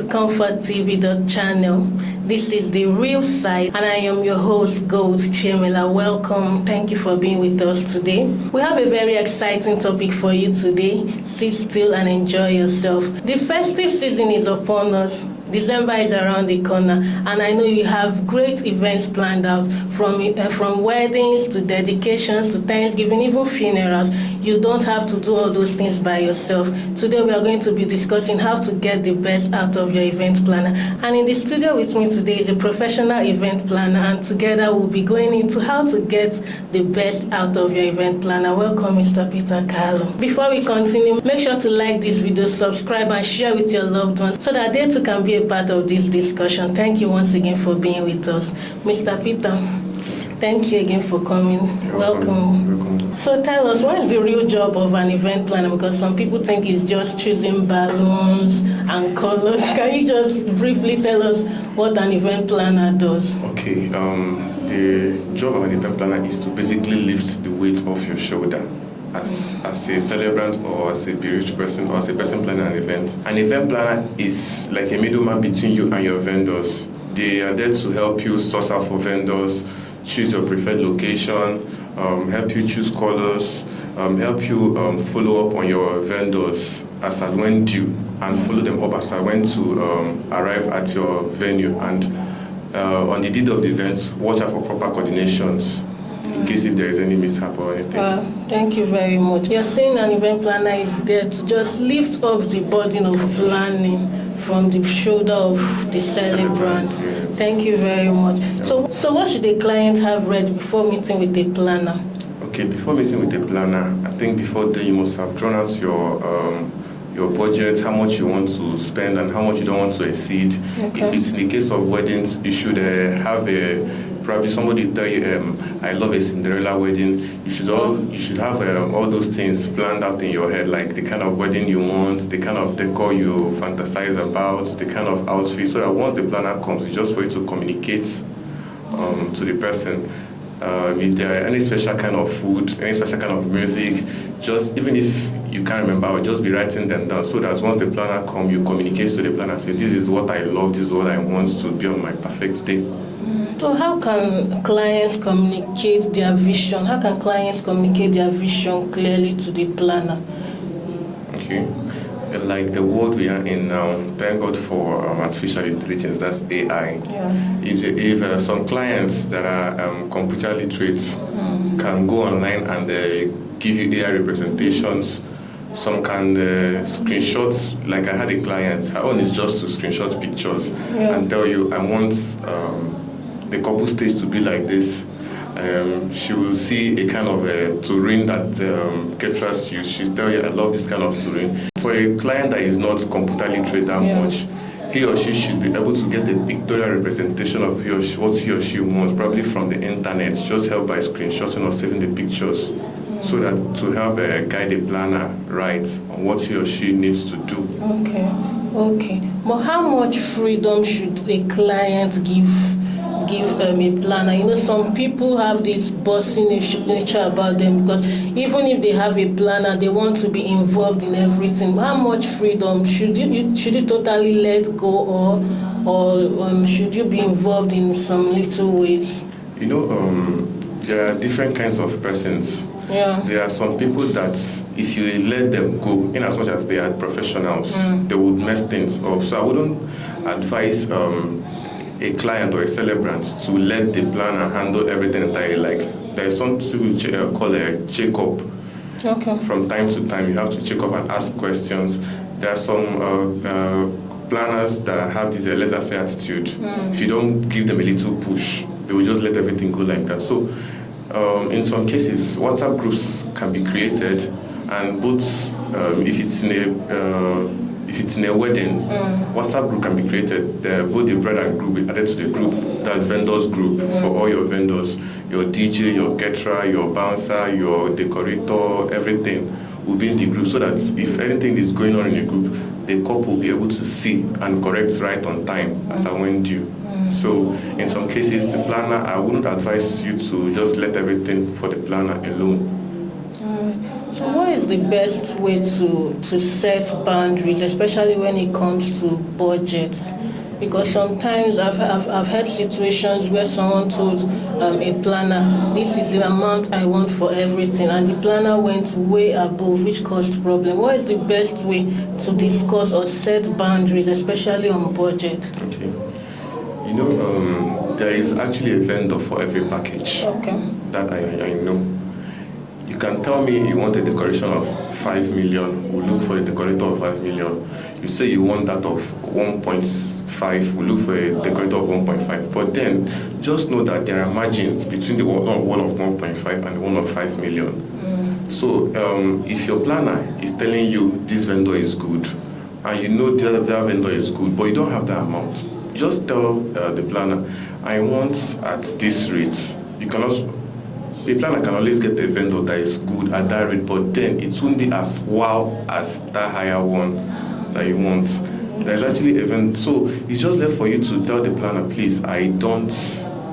COMFORTTV.CHANNEL. This is the real side, and I am your host, Gold Chemela. Welcome. Thank you for being with us today. We have a very exciting topic for you today. Sit still and enjoy yourself. The festive season is upon us. December is around the corner, and I know you have great events planned out from weddings to dedications to Thanksgiving, even funerals. You don't have to do all those things by yourself. Today we are going to be discussing how to get the best out of your event planner. And in the studio with me today is a professional event planner, and together we'll be going into how to get the best out of your event planner. Welcome, Mr. Peter Carlo. Before we continue, make sure to like this video, subscribe, and share with your loved ones so that they too can be a part of this discussion. Thank you once again for being with us. Mr. Peter, thank you again for coming. Welcome. So tell us, what is the real job of an event planner? Because some people think it's just choosing balloons and colors. Can you just briefly tell us what an event planner does? Okay, the job of an event planner is to basically lift the weight off your shoulder. As a celebrant or as a bereaved person or as a person planning an event. An event planner is like a middleman between you and your vendors. They are there to help you source out for vendors, choose your preferred location, help you choose colors, help you follow up on your vendors as and when due, and follow them up as and when to arrive at your venue. And on the date of the event, watch out for proper coordinations in case if there is any mishap or anything. Thank you very much. You're saying an event planner is there to just lift up the burden of planning from the shoulder of the celebrant. Yes. Thank you very much. So what should a client have ready before meeting with a planner? Okay, before meeting with a planner, I think before then you must have drawn out your budget, how much you want to spend and how much you don't want to exceed. Okay. If it's in the case of weddings, you should have probably somebody tell you, I love a Cinderella wedding. You should have all those things planned out in your head, like the kind of wedding you want, the kind of decor you fantasize about, the kind of outfit, so that once the planner comes, it's just for you to communicate to the person. If there are any special kind of food, any special kind of music, just even if you can't remember, I'll just be writing them down so that once the planner comes, you communicate to the planner and say, this is what I love, this is what I want to be on my perfect day. So how can clients communicate their vision? How can clients communicate their vision clearly to the planner? Okay. Like the world we are in now, thank God for artificial intelligence, that's AI. Yeah. If some clients that are computer literate can go online and give you AI representations, some can screenshot, like I had a client, her own is just to screenshot pictures and tell you, I want the couple stage to be like this. She will see a kind of terrain that caterers use. She'll tell you, I love this kind of terrain. For a client that is not computer literate that much, he or she should be able to get a pictorial representation of what he or she wants, probably from the internet, just help by screenshotting or saving the pictures, so that to help guide the planner right on what he or she needs to do. Okay. But how much freedom should a client give a planner? You know, some people have this bossy nature about them, because even if they have a planner, they want to be involved in everything. How much freedom should you totally let go, or should you be involved in some little ways? You know, there are different kinds of persons. Yeah. There are some people that if you let them go, in as much as they are professionals, they would mess things up. So I wouldn't advise a client or a celebrant to let the planner handle everything entirely. Like there's something we call a check-up. Okay. From time to time, you have to check up and ask questions. There are some planners that have this laissez-faire attitude. If you don't give them a little push, they will just let everything go like that. So in some cases, WhatsApp groups can be created, and both if it's in a wedding, WhatsApp group can be created. Both the bride and groom will be added to the group. That's vendors group for all your vendors. Your DJ, your caterer, your bouncer, your decorator, everything will be in the group, so that if anything is going on in the group, the couple will be able to see and correct right on time as I went due. So in some cases, the planner, I wouldn't advise you to just let everything for the planner alone. So what is the best way to set boundaries, especially when it comes to budgets? Because sometimes I've had situations where someone told a planner, this is the amount I want for everything, and the planner went way above, which caused problem. What is the best way to discuss or set boundaries, especially on budget? Okay. There is actually a vendor for every package. Okay. That I know. You can tell me you want a decoration of 5 million, we'll look for a decorator of 5 million. You say you want that of 1.5, we'll look for a decorator of 1.5. But then, just know that there are margins between the one of 1.5 and the one of 5 million. So, if your planner is telling you this vendor is good, and you know the other vendor is good, but you don't have that amount, just tell the planner, I want at this rate. You can also, the planner can always get a vendor that is good at that rate, but then it won't be as wow as that higher one that you want. There's actually a vendor, so it's just left for you to tell the planner, please, I don't,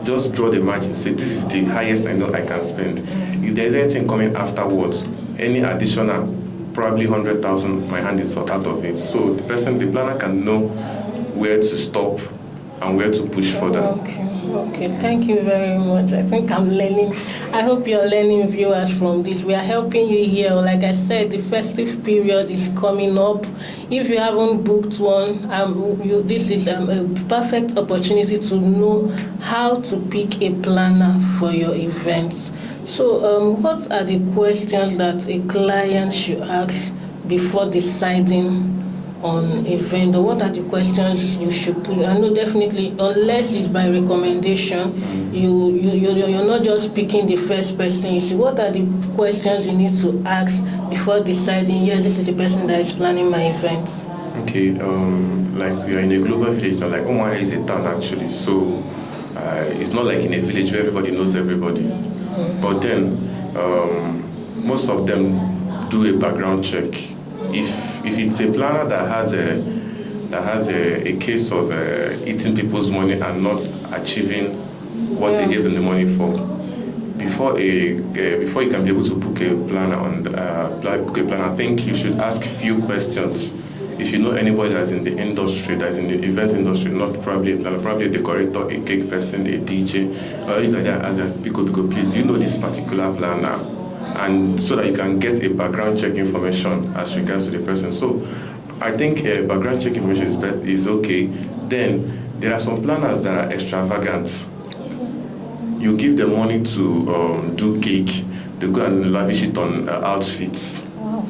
just draw the margin, say this is the highest I know I can spend. If there's anything coming afterwards, any additional, probably 100,000, my hand is out of it. So the planner can know where to stop and where to push further. Okay, thank you very much. I think I'm learning. I hope you're learning, viewers, from this. We are helping you here. Like I said, the festive period is coming up. If you haven't booked one, this is a perfect opportunity to know how to pick a planner for your events. So what are the questions that a client should ask before deciding on a vendor? What are the questions you should put? I know definitely, unless it's by recommendation, you're not just picking the first person. You see, what are the questions you need to ask before deciding, yes, this is the person that is planning my event? Okay, like we are in a global village, and like Omar is a town actually, so it's not like in a village where everybody knows everybody. But then most of them do a background check. If it's a planner that has a case of eating people's money and not achieving what they gave them the money for, before you can be able to book a planner I think you should ask few questions. If you know anybody that's in the industry, that's in the event industry, not probably a planner, probably a decorator, a cake person, a DJ, things like that, as a because please, do you know this particular planner? And so that you can get a background check information as regards to the person. So I think background check information is okay. Then there are some planners that are extravagant. You give them money to do cake, they go and lavish it on outfits. Wow.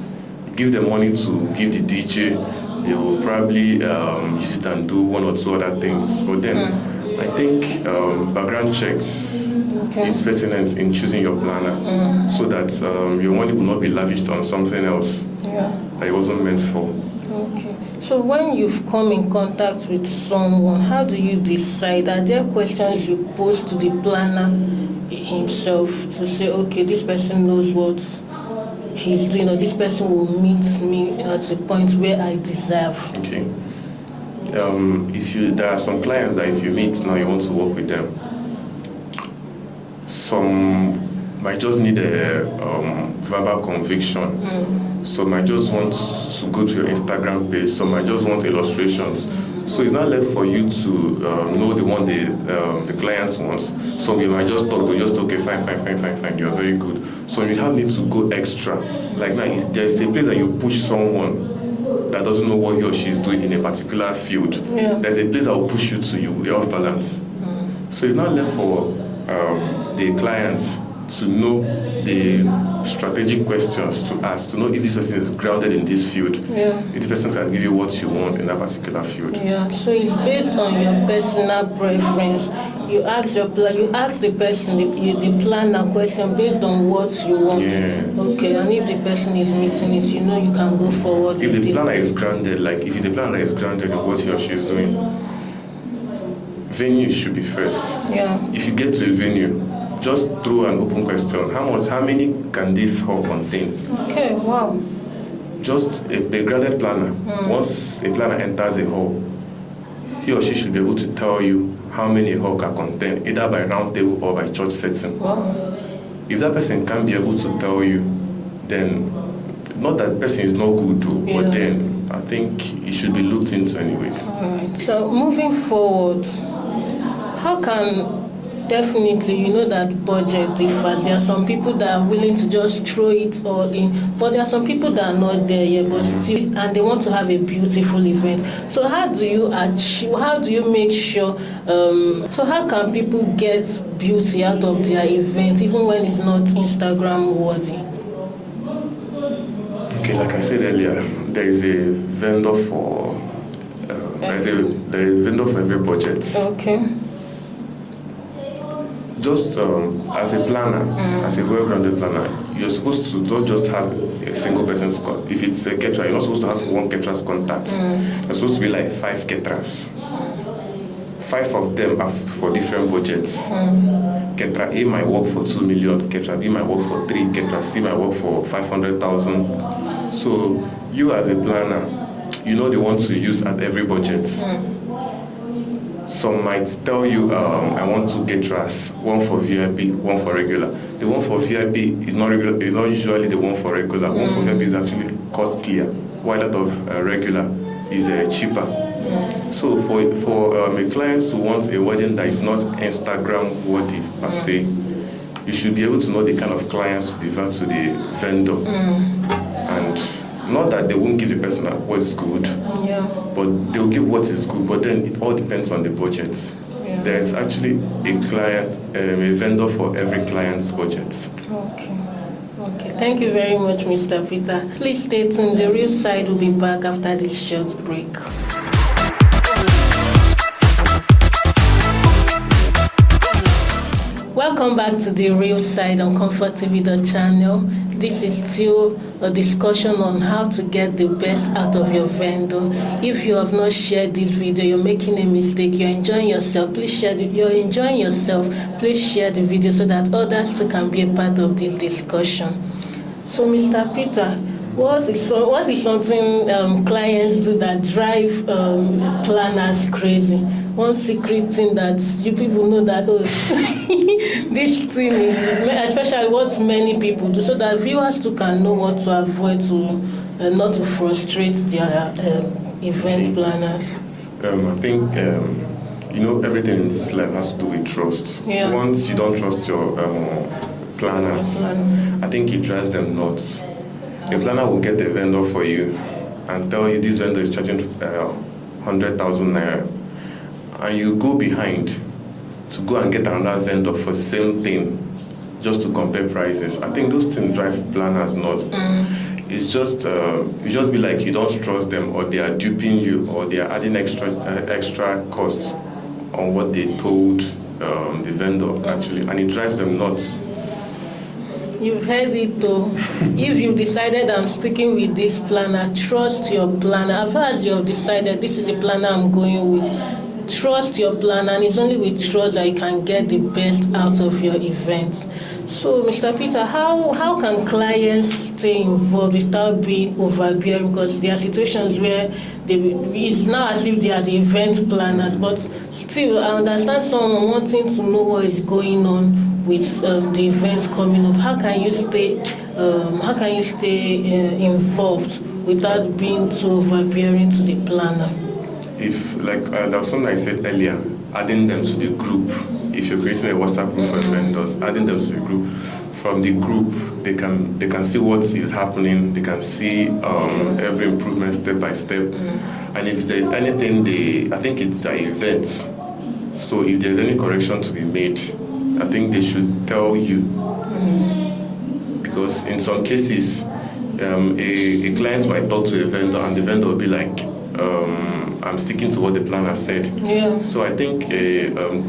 Give them money to give the DJ, they will probably use it and do one or two other things. But then I think background checks is pertinent in choosing your planner, so that your money will not be lavished on something else that it wasn't meant for. Okay. So when you've come in contact with someone, how do you decide? Are there questions you pose to the planner himself to say, okay, this person knows what he's doing, or this person will meet me at the point where I deserve? Okay. There are some clients that if you meet now, you want to work with them. Some might just need a verbal conviction. Some might just want to go to your Instagram page. Some might just want illustrations. So it's not left for you to know the one the client wants. Some you might just talk to, just okay, fine, you're very good. So you have need to go extra. Like now, if there's a place that you push someone that doesn't know what he or she is doing in a particular field, there's a place that will push you to you're off balance. So it's not left for the clients to know the strategic questions to ask, to know if this person is grounded in this field, if the person can give you what you want in that particular field. So it's based on your personal preference. You ask the person, the planner question based on what you want. Yes. Okay, and if the person is meeting it, you know you can go forward. If the planner is grounded, like if it's a planner that is grounded in what he or she is doing, venue should be first. If you get to a venue, just throw an open question. How many can this hall contain? Okay, wow. Just a grounded planner. Once a planner enters a hall, he or she should be able to tell you how many a hall can contain, either by round table or by church setting. Wow. If that person can't be able to tell you, then not that the person is not good, Yeah. but then I think it should be looked into anyways. All right. So moving forward, how can definitely, you know that budget differs. There are some people that are willing to just throw it all in, but there are some people that are not there yet, but still, and they want to have a beautiful event. So how do you achieve? How do you make sure? So how can people get beauty out of their event, even when it's not Instagram worthy? Okay, like I said earlier, there is a vendor for there is a vendor for every budget. Okay. Just as a planner, as a well-grounded planner, you're supposed to not just have a single person's contact. If it's a caterer, you're not supposed to have one caterer's contact. There's supposed to be like 5 caterers. 5 of them are for different budgets. Caterer A might work for 2 million, caterer B might work for 3, caterer C might work for 500,000. So you as a planner, you know the ones to use at every budget. Some might tell you, I want 2 caterers, one for VIP, one for regular. The one for VIP is not regular, is not usually the one for regular. One for VIP is actually costlier, while that of regular is cheaper. So for a client who wants a wedding that is not Instagram worthy per se, you should be able to know the kind of clients to divert to the vendor. And not that they won't give the person what is good, but they'll give what is good, but then it all depends on the budget. There is actually a client, a vendor for every client's budget. Okay, thank you very much, Mr. Peter. Please stay tuned. The Real Side will be back after this short break. Welcome back to The Real Side on COMFORTTV.CHANNEL. This is still a discussion on how to get the best out of your vendor. If you have not shared this video, you're making a mistake. You're enjoying yourself. Please share you're enjoying yourself. Please share the video so that others too can be a part of this discussion. So, Mr. Peter, what is something clients do that drive planners crazy? One secret thing that you people know that, oh, this thing is, especially what many people do, so that viewers too can know what to avoid to not to frustrate their event planners. I think everything in this life has to do with trust. Once you don't trust your planners, I think it drives them nuts. A planner will get the vendor for you and tell you this vendor is charging 100,000 naira, and you go behind to go and get another vendor for the same thing just to compare prices. I think those things drive planners nuts. It's just you just be like you don't trust them, or they are duping you, or they are adding extra costs on what they told the vendor actually, and it drives them nuts. You've heard it though. If you've decided I'm sticking with this planner, trust your planner. As far as you've decided this is the planner I'm going with, trust your planner, and it's only with trust that you can get the best out of your events. So, Mr. Peter, how can clients stay involved without being overbearing? Because there are situations where it's now as if they are the event planners, but still, I understand someone wanting to know what is going on with the events coming up. How can you stay involved without being too overbearing to the planner? If there was something I said earlier, adding them to the group. If you're creating a WhatsApp group for vendors, adding them to the group. From the group, they can see what is happening. They can see every improvement step by step. And if there is anything, I think it's an event. So if there's any correction to be made, I think they should tell you. Because in some cases, a client might talk to a vendor and the vendor will be like, I'm sticking to what the planner said. So I think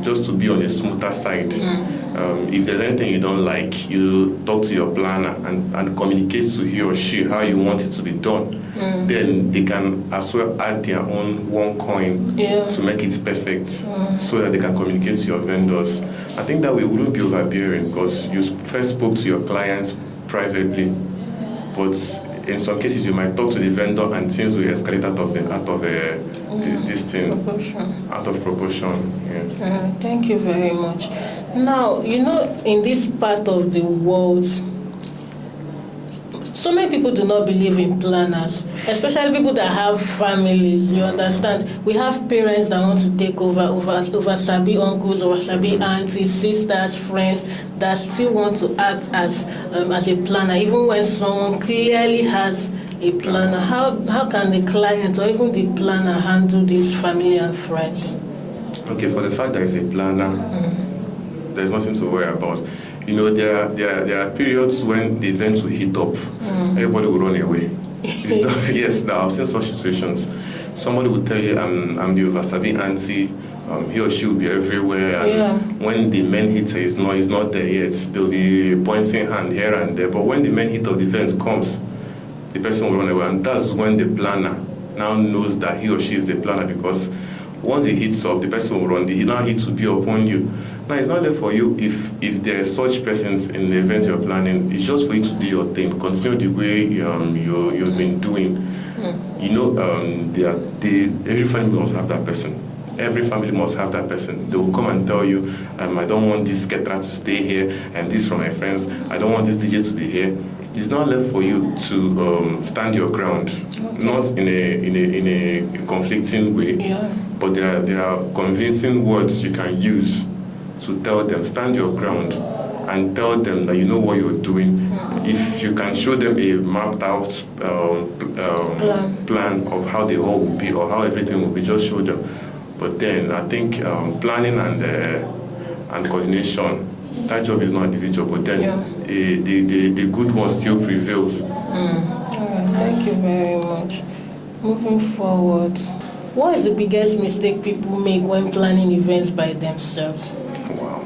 just to be on a smoother side, if there's anything you don't like, you talk to your planner and communicate to he or she how you want it to be done. Then they can as well add their own one coin to make it perfect, so that they can communicate to your vendors. I think that way wouldn't be overbearing because you first spoke to your clients privately, but in some cases you might talk to the vendor and things will escalate out of proportion. Yes. Thank you very much. Now, in this part of the world, So many people do not believe in planners, especially people that have families. You understand? We have parents that want to take over sabi uncles, over sabi aunties, sisters, friends that still want to act as a planner, even when someone clearly has a planner. How can the client or even the planner handle this family and friends? Okay, for the fact that it's a planner, there's nothing to worry about. You know, there are periods when the events will heat up. Everybody will run away. Yes, now I've seen such situations. Somebody will tell you, I'm the oversabi auntie. He or she will be everywhere. And when the main hitter is not there yet, they'll be pointing hand here and there. But when the main hit of the event comes, the person will run away. And that's when the planner now knows that he or she is the planner, because once it hits up, the person will run. The inner hit will be upon you. Now, it's not there for you if there are such persons in the event you're planning. It's just for you to do your thing. Continue the way you've been doing. You know, every family must have that person. Every family must have that person. They will come and tell you, I don't want this caterer to stay here, and this from my friends. I don't want this DJ to be here. It's not left for you to stand your ground, not in a conflicting way, but there are convincing words you can use to tell them, stand your ground, and tell them that you know what you're doing. If you can show them a mapped out plan of how the whole will be or how everything will be, just show them. But then I think planning and coordination, that job is not an easy job, but then the good one still prevails. All right, thank you very much. Moving forward, what is the biggest mistake people make when planning events by themselves? Wow.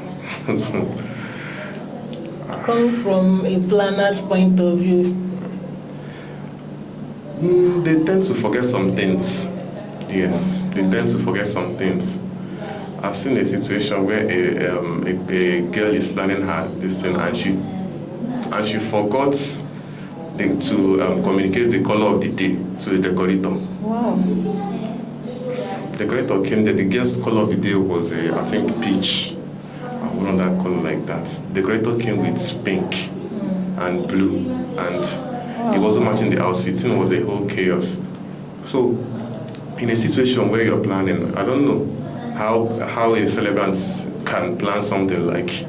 Coming from a planner's point of view. They tend to forget some things. Yes, they tend to forget some things. I've seen a situation where a girl is planning her this thing, and she forgot to communicate the color of the day to the decorator. Wow. The decorator came there. The girl's color of the day was I think peach. One of that color like that. The decorator came with pink and blue, and it wasn't matching the outfit. It was a whole chaos. So, in a situation where you're planning, I don't know how a celebrant can plan something like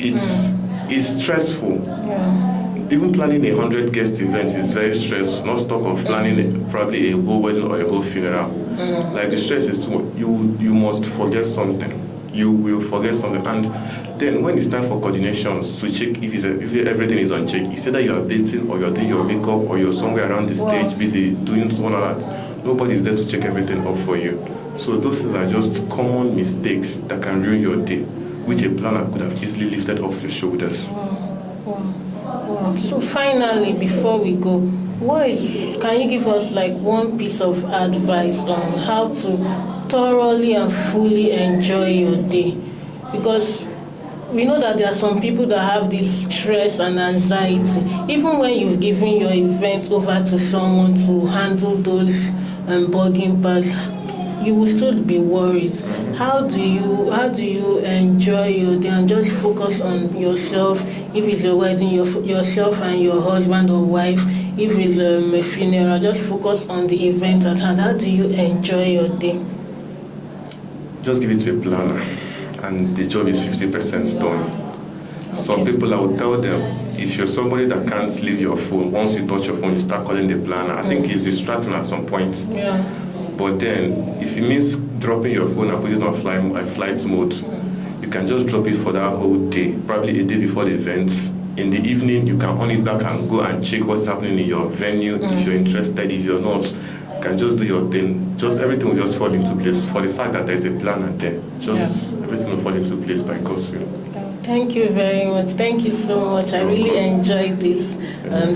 it's stressful. Even planning 100 guest events is very stressful. Not talk of planning probably a whole wedding or a whole funeral. Like the stress is too much. You must forget something. You will forget something. And then when it's time for coordinations to check if everything is on check, it's either you are dating or you're doing your makeup or you're somewhere around the stage busy doing one or that. Nobody's there to check everything up for you. So those things are just common mistakes that can ruin your day, which a planner could have easily lifted off your shoulders. Wow. So finally, before we go, can you give us like one piece of advice on how to thoroughly and fully enjoy your day? Because we know that there are some people that have this stress and anxiety. Even when you've given your event over to someone to handle those bugging parts, you will still be worried. How do you enjoy your day and just focus on yourself? If it's a wedding, yourself and your husband or wife. If it's a funeral, just focus on the event at hand. How do you enjoy your day? Just give it to a planner, and the job is 50% done. Okay. Some people, I will tell them, if you're somebody that can't leave your phone, once you touch your phone, you start calling the planner. I think it's distracting at some point. But then, if it means dropping your phone and putting it on flight mode, you can just drop it for that whole day, probably a day before the event. In the evening, you can on it back and go and check what's happening in your venue. If you're interested, if you're not, you can just do your thing. Just everything will just fall into place. For the fact that there's a planner there, everything will fall into place by God's will. Thank you very much. Thank you so much. I really enjoyed this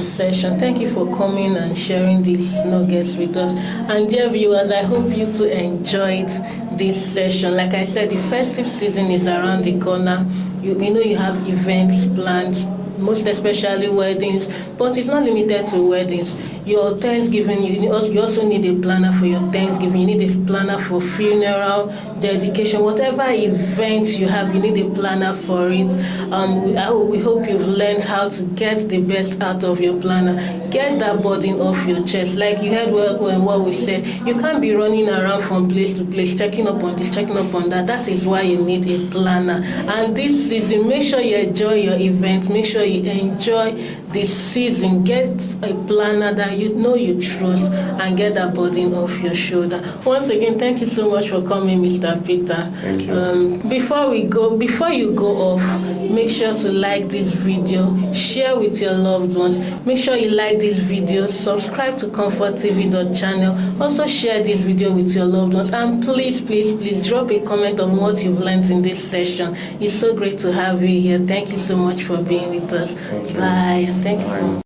session. Thank you for coming and sharing these nuggets with us. And dear viewers, I hope you too enjoyed this session. Like I said, the festive season is around the corner. You know you have events planned. most especially weddings, but it's not limited to weddings. Your Thanksgiving, you also need a planner for your Thanksgiving. You need a planner for funeral, dedication, whatever event you have, you need a planner for it. We hope you've learned how to get the best out of your planner. Get that burden off your chest. Like you heard what we said, you can't be running around from place to place, checking up on this, checking up on that. That is why you need a planner. And this season, make sure you enjoy your event. Make sure you enjoy this season. Get a planner that you know you trust and get that burden off your shoulder. Once again, thank you so much for coming, Mr. Peter. Thank you. Before you go off, make sure to like this video, share with your loved ones. Make sure you like this video, subscribe to COMFORTTV.CHANNEL. Also share this video with your loved ones, and please drop a comment on what you've learned in this session. It's so great to have you here. Thank you so much for being with us. Thank you. Bye. Thank you so much.